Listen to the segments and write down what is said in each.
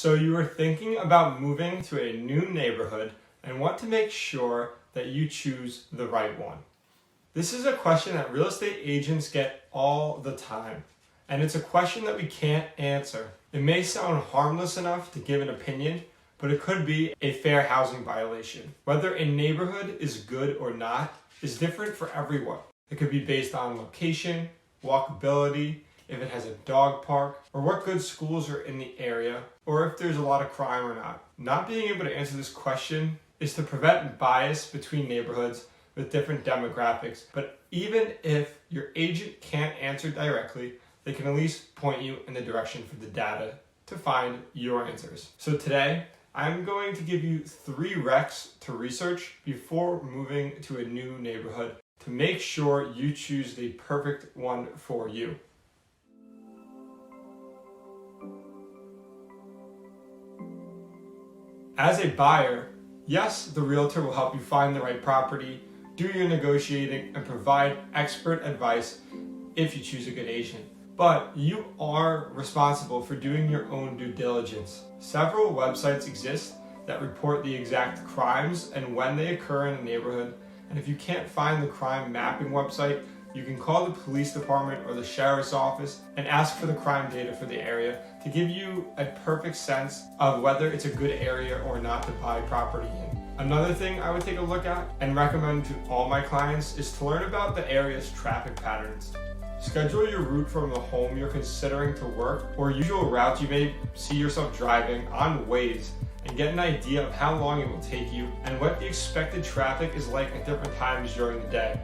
So you are thinking about moving to a new neighborhood and want to make sure that you choose the right one. This is a question that real estate agents get all the time, and it's a question that we can't answer. It may sound harmless enough to give an opinion, but it could be a fair housing violation. Whether a neighborhood is good or not is different for everyone. It could be based on location, walkability, if it has a dog park, or what good schools are in the area, or if there's a lot of crime or not. Not being able to answer this question is to prevent bias between neighborhoods with different demographics. But even if your agent can't answer directly, they can at least point you in the direction for the data to find your answers. So today, I'm going to give you 3 recs to research before moving to a new neighborhood to make sure you choose the perfect one for you. As a buyer, yes, the realtor will help you find the right property, do your negotiating, and provide expert advice if you choose a good agent. But you are responsible for doing your own due diligence. Several websites exist that report the exact crimes and when they occur in a neighborhood. And if you can't find the crime mapping website, you can call the police department or the sheriff's office and ask for the crime data for the area to give you a perfect sense of whether it's a good area or not to buy property in. Another thing I would take a look at and recommend to all my clients is to learn about the area's traffic patterns. Schedule your route from the home you're considering to work or usual routes you may see yourself driving on Waze and get an idea of how long it will take you and what the expected traffic is like at different times during the day.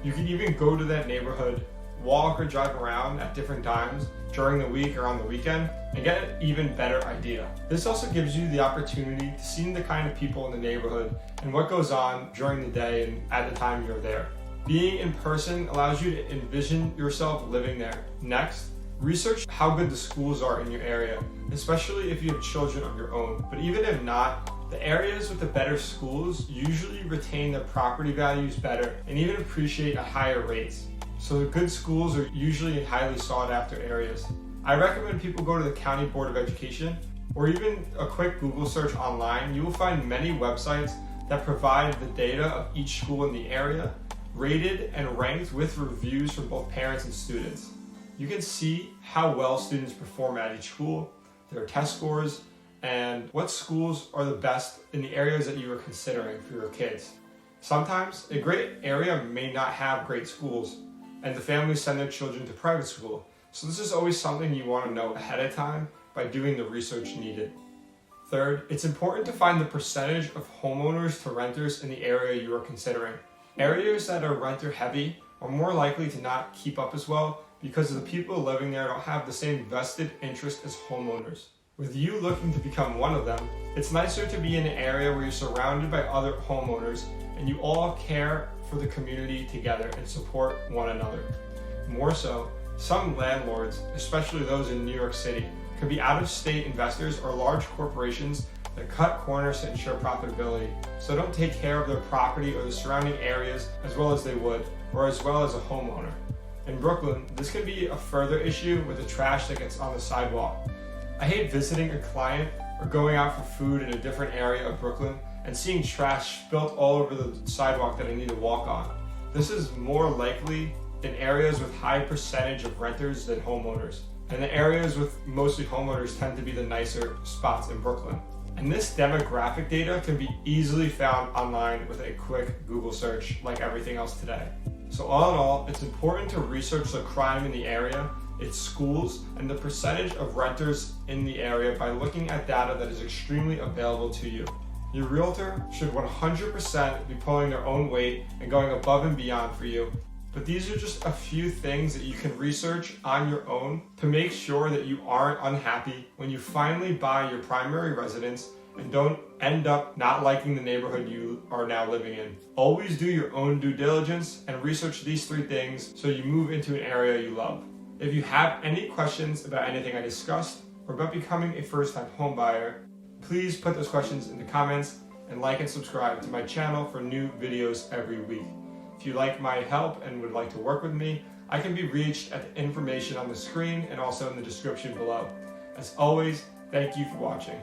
You can even go to that neighborhood, walk or drive around at different times during the week or on the weekend and get an even better idea. This also gives you the opportunity to see the kind of people in the neighborhood and what goes on during the day and at the time you're there. Being in person allows you to envision yourself living there. Next, research how good the schools are in your area, especially if you have children of your own. But even if not, the areas with the better schools usually retain their property values better and even appreciate at higher rates. So the good schools are usually in highly sought after areas. I recommend people go to the County Board of Education or even a quick Google search online. You will find many websites that provide the data of each school in the area, rated and ranked with reviews from both parents and students. You can see how well students perform at each school, their test scores, and what schools are the best in the areas that you are considering for your kids. Sometimes a great area may not have great schools, and the families send their children to private school. So this is always something you want to know ahead of time by doing the research needed. Third, it's important to find the percentage of homeowners to renters in the area you are considering. Areas that are renter heavy are more likely to not keep up as well because the people living there don't have the same vested interest as homeowners. With you looking to become one of them, it's nicer to be in an area where you're surrounded by other homeowners and you all care for the community together and support one another. More so, some landlords, especially those in New York City, could be out-of-state investors or large corporations that cut corners to ensure profitability, so don't take care of their property or the surrounding areas as well as they would, or as well as a homeowner. In Brooklyn, this can be a further issue with the trash that gets on the sidewalk. I hate visiting a client or going out for food in a different area of Brooklyn and seeing trash spilt all over the sidewalk that I need to walk on. This is more likely in areas with high percentage of renters than homeowners. And the areas with mostly homeowners tend to be the nicer spots in Brooklyn. And this demographic data can be easily found online with a quick Google search like everything else today. So all in all, it's important to research the crime in the area, its schools, and the percentage of renters in the area by looking at data that is extremely available to you. Your realtor should 100% be pulling their own weight and going above and beyond for you. But these are just a few things that you can research on your own to make sure that you aren't unhappy when you finally buy your primary residence and don't end up not liking the neighborhood you are now living in. Always do your own due diligence and research these 3 things so you move into an area you love. If you have any questions about anything I discussed or about becoming a first-time home buyer, please put those questions in the comments and like and subscribe to my channel for new videos every week. If you like my help and would like to work with me, I can be reached at the information on the screen and also in the description below. As always, Thank you for watching.